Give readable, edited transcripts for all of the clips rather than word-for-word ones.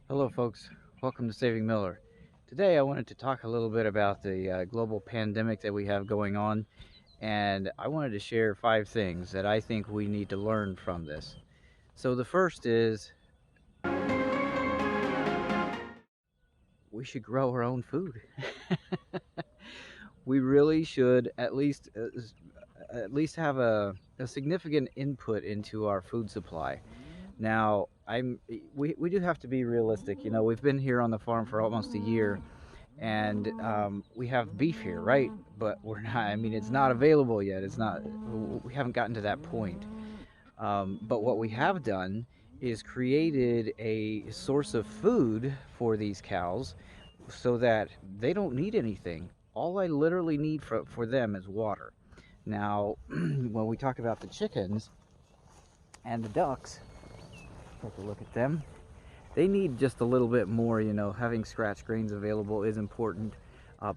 Hello folks, welcome to Saving Miller. Today I wanted to talk a little bit about the global pandemic that we have going on, and I wanted to share 5 things that I think we need to learn from this. So the first is we should grow our own food. We really should at least have a significant input into our food supply. Now, we do have to be realistic. We've been here on the farm for almost a year, and we have beef here, right? But we're not. I mean, it's not available yet. It's not. We haven't gotten to that point. But what we have done is created a source of food for these cows, so that they don't need anything. All I literally need for them is water. Now, when we talk about the chickens and the ducks, take a look at them. They need just a little bit more. Having scratch grains available is important,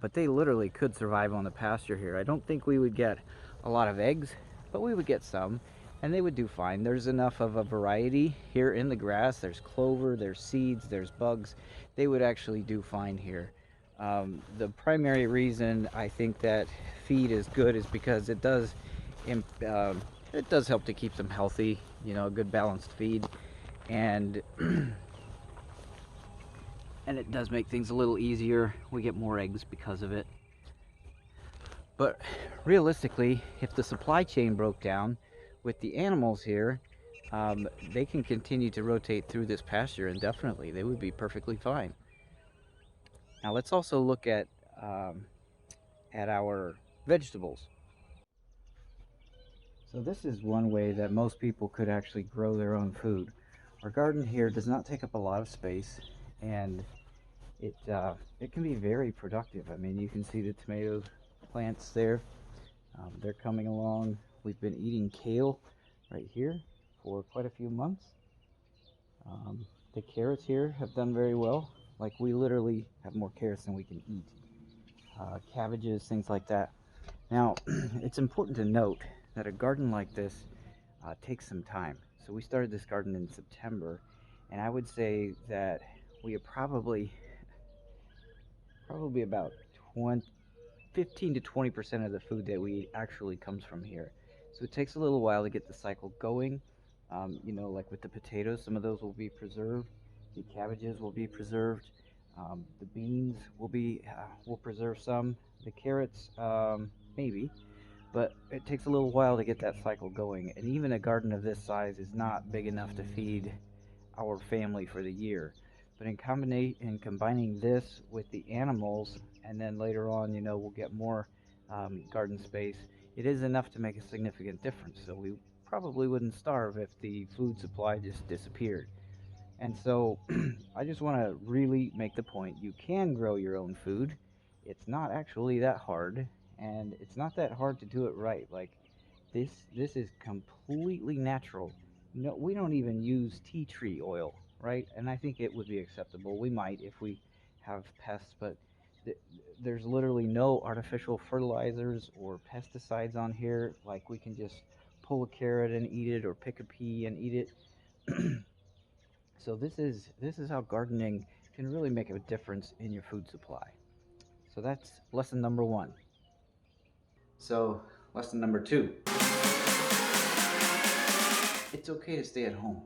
but they literally could survive on the pasture here. I don't think we would get a lot of eggs, but we would get some, and they would do fine. There's enough of a variety here in the grass. There's clover, there's seeds, there's bugs. They would actually do fine here. The primary reason I think that feed is good is because it does help to keep them healthy. A good balanced feed, and and it does make things a little easier. We get more eggs because of it. But realistically, if the supply chain broke down with the animals here, they can continue to rotate through this pasture indefinitely. They would be perfectly fine. Now let's also look um, at our vegetables. So this is one way that most people could actually grow their own food. Our garden here does not take up a lot of space, and it can be very productive. I mean, you can see the tomato plants there. They're coming along. We've been eating kale right here for quite a few months. The carrots here have done very well. Like, we literally have more carrots than we can eat. Cabbages, things like that. Now, it's important to note that a garden like this takes some time. So we started this garden in September, and I would say that we have probably about 20, 15 to 20% of the food that we eat actually comes from here. So it takes a little while to get the cycle going. Like with the potatoes, some of those will be preserved. The cabbages will be preserved. The beans will preserve some. The carrots, maybe, but it takes a little while to get that cycle going. And even a garden of this size is not big enough to feed our family for the year. But in combining this with the animals, and then later on, we'll get more garden space. It is enough to make a significant difference. So we probably wouldn't starve if the food supply just disappeared. And so I just want to really make the point: you can grow your own food. It's not actually that hard, and it's not that hard to do it right. Like, this is completely natural. No, we don't even use tea tree oil, right? And I think it would be acceptable. We might if we have pests, but th- there's literally no artificial fertilizers or pesticides on here. Like, we can just pull a carrot and eat it, or pick a pea and eat it. So this is how gardening can really make a difference in your food supply. So that's lesson number 1. So, lesson number 2. It's okay to stay at home.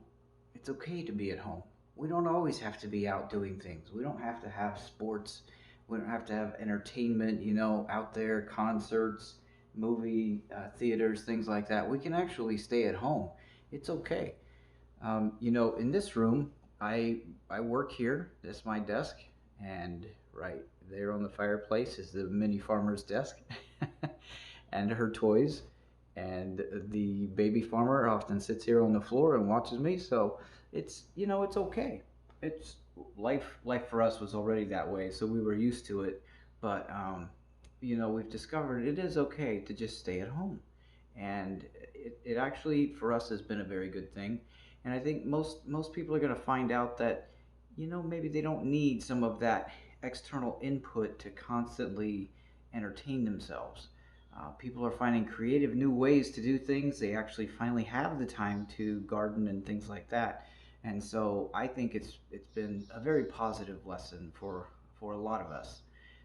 It's okay to be at home. We don't always have to be out doing things. We don't have to have sports. We don't have to have entertainment, out there, concerts, movie theaters, things like that. We can actually stay at home. It's okay. In this room, I work here. That's my desk, and right there on the fireplace is the mini farmer's desk, and her toys. And the baby farmer often sits here on the floor and watches me. So it's okay. It's life. Life for us was already that way, so we were used to it. But we've discovered it is okay to just stay at home, and it actually for us has been a very good thing. And I think most people are going to find out that maybe they don't need some of that external input to constantly entertain themselves. People are finding creative new ways to do things. They actually finally have the time to garden and things like that. And so I think it's been a very positive lesson for a lot of us.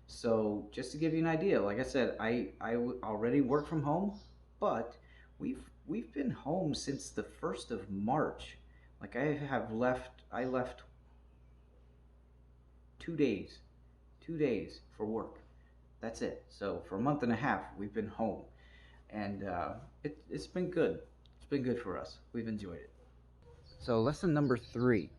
So just to give you an idea, like I said, already work from home, but we've been home since the 1st of March. Like I left 2 days, 2 days for work. That's it. So for a month and a half, we've been home, and it's been good. It's been good for us. We've enjoyed it. So lesson number three: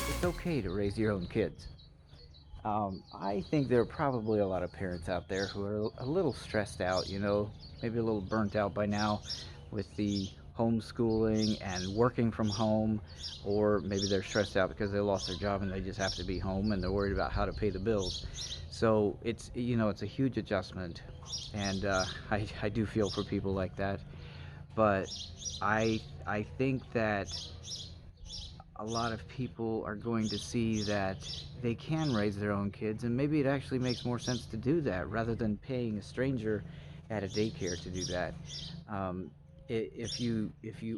it's okay to raise your own kids. I think there are probably a lot of parents out there who are a little stressed out, maybe a little burnt out by now with the homeschooling and working from home, or maybe they're stressed out because they lost their job and they just have to be home and they're worried about how to pay the bills. So it's a huge adjustment, and I do feel for people like that. But I think that a lot of people are going to see that they can raise their own kids, and maybe it actually makes more sense to do that rather than paying a stranger at a daycare to do that. Um, if you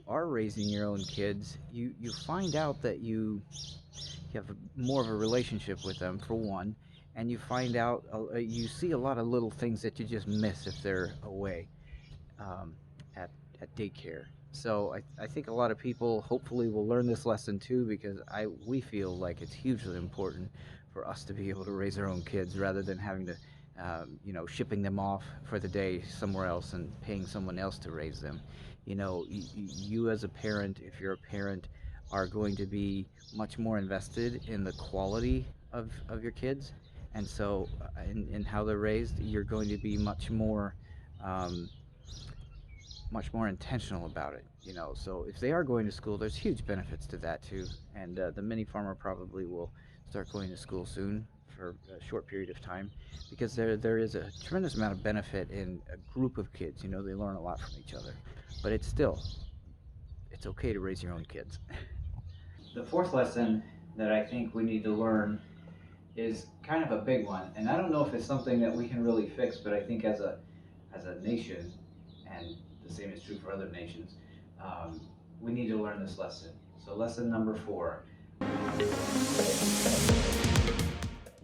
are raising your own kids, you find out that you have more of a relationship with them, for one, and you find out you see a lot of little things that you just miss if they're away, um, at, at daycare. So I think a lot of people hopefully will learn this lesson too, because we feel like it's hugely important for us to be able to raise our own kids rather than having to, shipping them off for the day somewhere else and paying someone else to raise them. You as a parent, if you're a parent, are going to be much more invested in the quality of your kids. And so, in how they're raised, you're going to be um, much more intentional about it. So if they are going to school, there's huge benefits to that too. And the mini farmer probably will start going to school soon for a short period of time, because there is a tremendous amount of benefit in a group of kids. They learn a lot from each other. But it's okay to raise your own kids. The fourth lesson that I think we need to learn is kind of a big one, and I don't know if it's something that we can really fix, but I think as a nation, and the same is true for other nations, um, we need to learn this lesson. So lesson number four: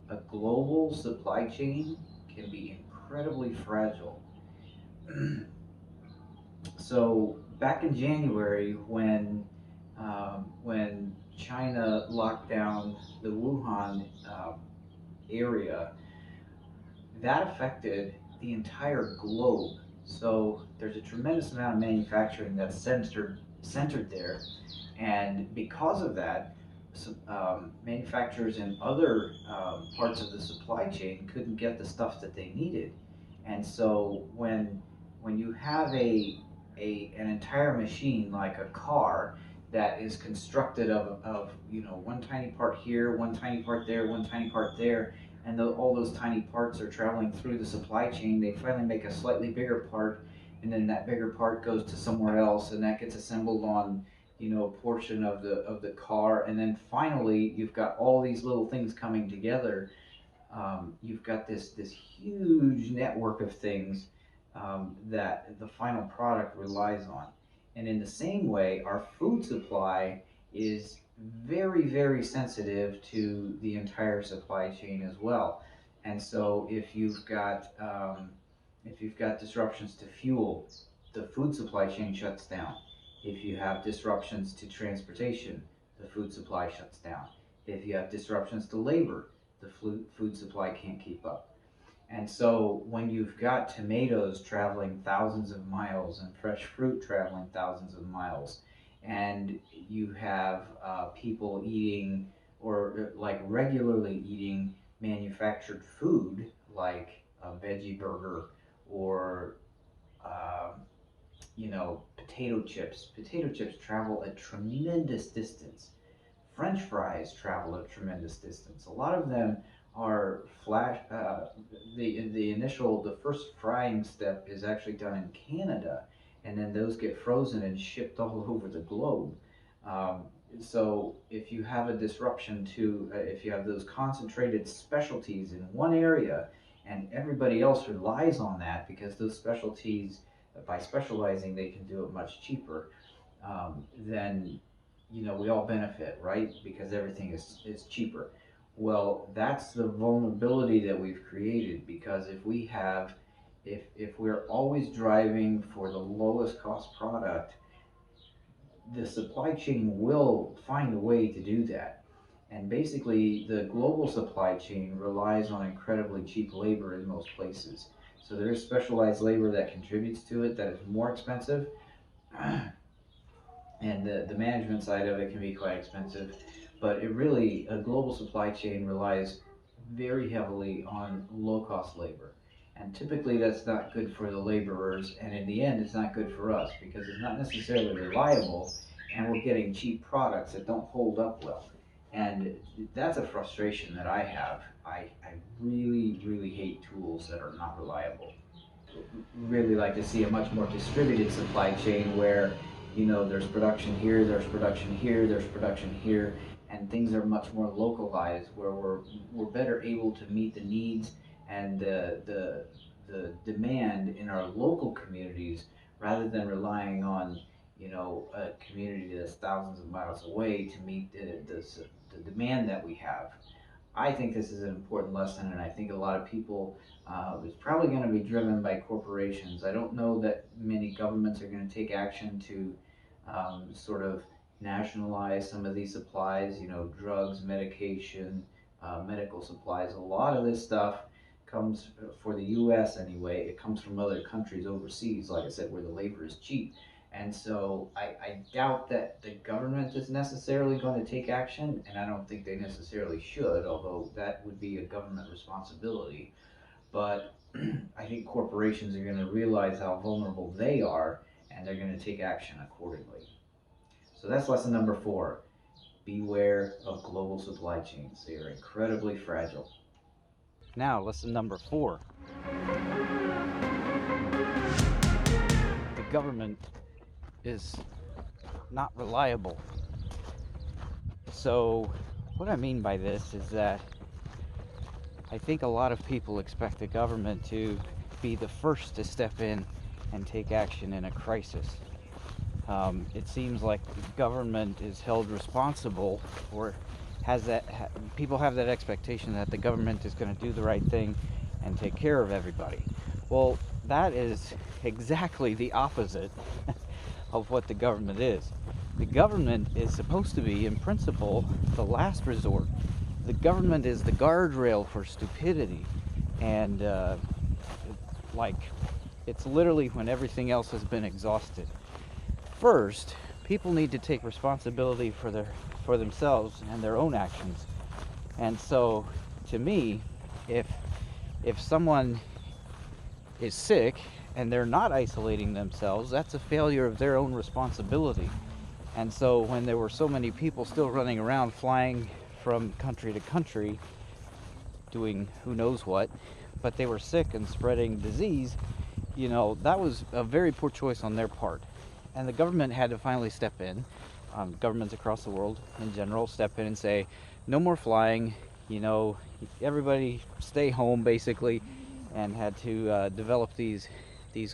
a global supply chain can be incredibly fragile. So back in January, when China locked down the Wuhan area, that affected the entire globe. So there's a tremendous amount of manufacturing that's centered there, and because of that, manufacturers in other parts of the supply chain couldn't get the stuff that they needed. And so when you have an entire machine like a car that is constructed of one tiny part here, one tiny part there, one tiny part there, and all those tiny parts are traveling through the supply chain, they finally make a slightly bigger part, and then that bigger part goes to somewhere else, and that gets assembled on a portion of the car, and then finally you've got all these little things coming together. You've got this huge network of things that the final product relies on. And in the same way, our food supply is very, very sensitive to the entire supply chain as well. And so if you've got disruptions to fuel, the food supply chain shuts down. If you have disruptions to transportation, the food supply shuts down. If you have disruptions to labor, the food supply can't keep up. And so when you've got tomatoes traveling thousands of miles and fresh fruit traveling thousands of miles, and you have people eating, or like regularly eating, manufactured food like a veggie burger, or uh, potato chips. Potato chips travel a tremendous distance. French fries travel a tremendous distance. A lot of them are flash. The first frying step is actually done in Canada, and then those get frozen and shipped all over the globe. Um, so if you have a disruption if you have those concentrated specialties in one area, and everybody else relies on that because those specialties by specializing, they can do it much cheaper. Then we all benefit, right? Because everything is cheaper. Well, that's the vulnerability that we've created, because if we're always driving for the lowest cost product, the supply chain will find a way to do that. And basically, the global supply chain relies on incredibly cheap labor in most places. So there is specialized labor that contributes to it that is more expensive, and the management side of it can be quite expensive. But a global supply chain relies very heavily on low cost labor. And typically that's not good for the laborers, and in the end, it's not good for us because it's not necessarily reliable, and we're getting cheap products that don't hold up well. And that's a frustration that I have. I really, really hate tools that are not reliable. Really like to see a much more distributed supply chain where there's production here, there's production here, there's production here, and things are much more localized, where we're better able to meet the needs and the demand in our local communities, rather than relying on a community that's thousands of miles away to meet the demand that we have. I think this is an important lesson, and I think a lot of people, it's probably going to be driven by corporations. I don't know that many governments are going to take action to sort of nationalize some of these supplies, drugs, medication, medical supplies. A lot of this stuff comes, for the US anyway, it comes from other countries overseas, like I said, where the labor is cheap. And so I doubt that the government is necessarily going to take action, and I don't think they necessarily should, although that would be a government responsibility. But I think corporations are going to realize how vulnerable they are, and they're going to take action accordingly. So that's lesson number 4. Beware of global supply chains. They are incredibly fragile. Now, lesson number 4. The government is not reliable. So, what I mean by this is that I think a lot of people expect the government to be the first to step in and take action in a crisis. It seems like the government is held responsible, or people have that expectation that the government is going to do the right thing and take care of everybody. Well, that is exactly the opposite of what the government is. The government is supposed to be, in principle, the last resort. The government is the guardrail for stupidity, and like it's literally when everything else has been exhausted. First, people need to take responsibility for themselves and their own actions. And so, to me, if someone is sick and they're not isolating themselves, that's a failure of their own responsibility. And so when there were so many people still running around, flying from country to country, doing who knows what, but they were sick and spreading disease, that was a very poor choice on their part. And the government had to finally step in. Governments across the world in general step in and say, no more flying, everybody stay home, basically, and had to develop these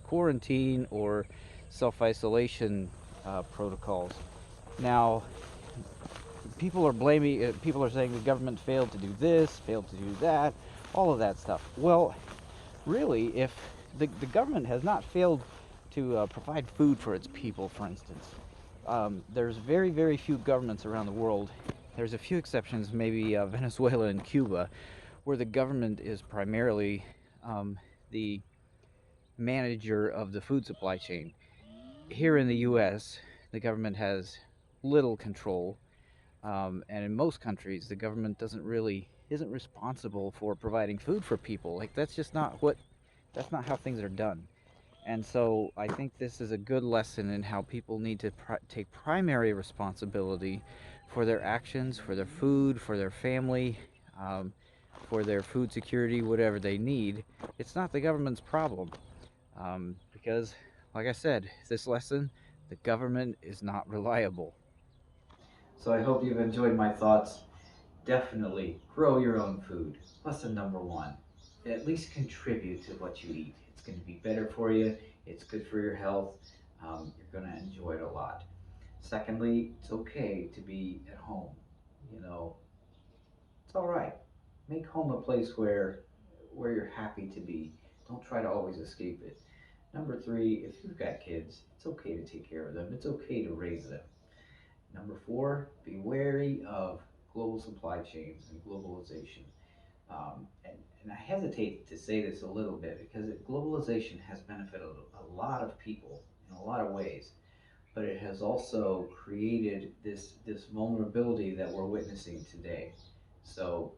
quarantine or self-isolation protocols. Now, people are saying the government failed to do this, failed to do that, all of that stuff. Well, really, if the government has not failed to provide food for its people, for instance, there's very, very few governments around the world. There's a few exceptions, maybe Venezuela and Cuba, where the government is primarily the manager of the food supply chain. Here in the US, the government has little control, and in most countries, the government isn't responsible for providing food for people. Like, that's not how things are done. And so I think this is a good lesson in how people need to take primary responsibility for their actions, for their food, for their family, for their food security, whatever they need. It's not the government's problem. Because, like I said, this lesson, the government is not reliable. So I hope you've enjoyed my thoughts. Definitely grow your own food. Lesson number 1. At least contribute to what you eat. It's going to be better for you. It's good for your health. You're going to enjoy it a lot. Secondly, it's okay to be at home. You know, it's all right. Make home a place where you're happy to be. Don't try to always escape it. Number three, if you've got kids, it's okay to take care of them. It's okay to raise them. Number four, be wary of global supply chains and globalization. And I hesitate to say this a little bit because globalization has benefited a lot of people in a lot of ways, but it has also created this vulnerability that we're witnessing today. So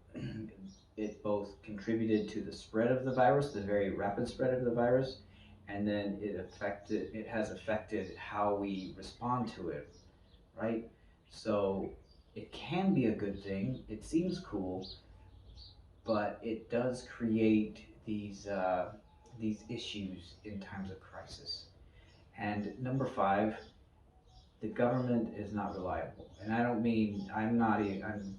it both contributed to the spread of the virus, the very rapid spread of the virus, and then it has affected how we respond to it, right? So it can be a good thing. It seems cool, but it does create these issues in times of crisis. And number five, the government is not reliable. And I don't mean I'm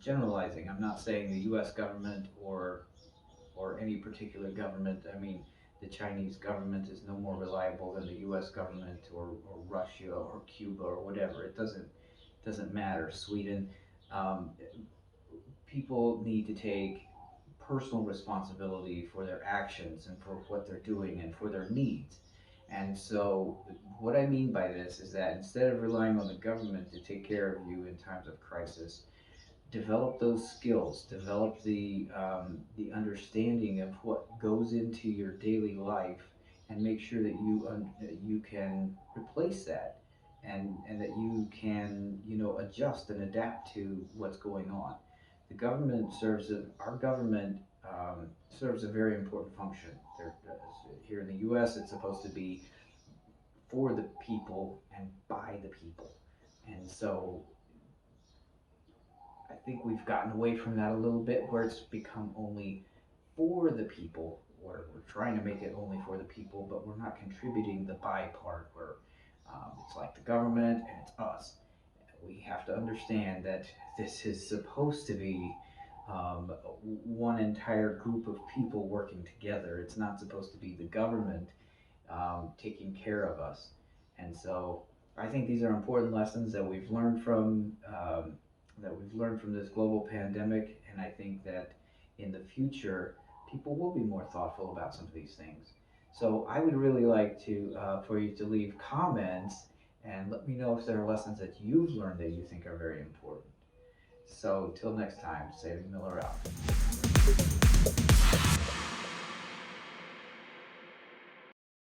generalizing. I'm not saying the U.S. government or any particular government. I mean the Chinese government is no more reliable than the U.S. government or Russia or Cuba or whatever. It doesn't matter. Sweden. Um, People need to take personal responsibility for their actions and for what they're doing and for their needs. And so, what I mean by this is that instead of relying on the government to take care of you in times of crisis, develop those skills, develop the understanding of what goes into your daily life, and make sure that you can replace that, and that you can adjust and adapt to what's going on. The government our government serves a very important function. Here in the U.S., it's supposed to be for the people and by the people, and so I think we've gotten away from that a little bit, where it's become only for the people, or we're trying to make it only for the people, but we're not contributing the by part, where it's like the government and it's us. We have to understand that this is supposed to be one entire group of people working together. It's not supposed to be the government taking care of us. And so I think these are important lessons that we've learned from this global pandemic, and I think that in the future people will be more thoughtful about some of these things. So I would really like to for you to leave comments and let me know if there are lessons that you've learned that you think are very important. So till next time, Saving Miller out.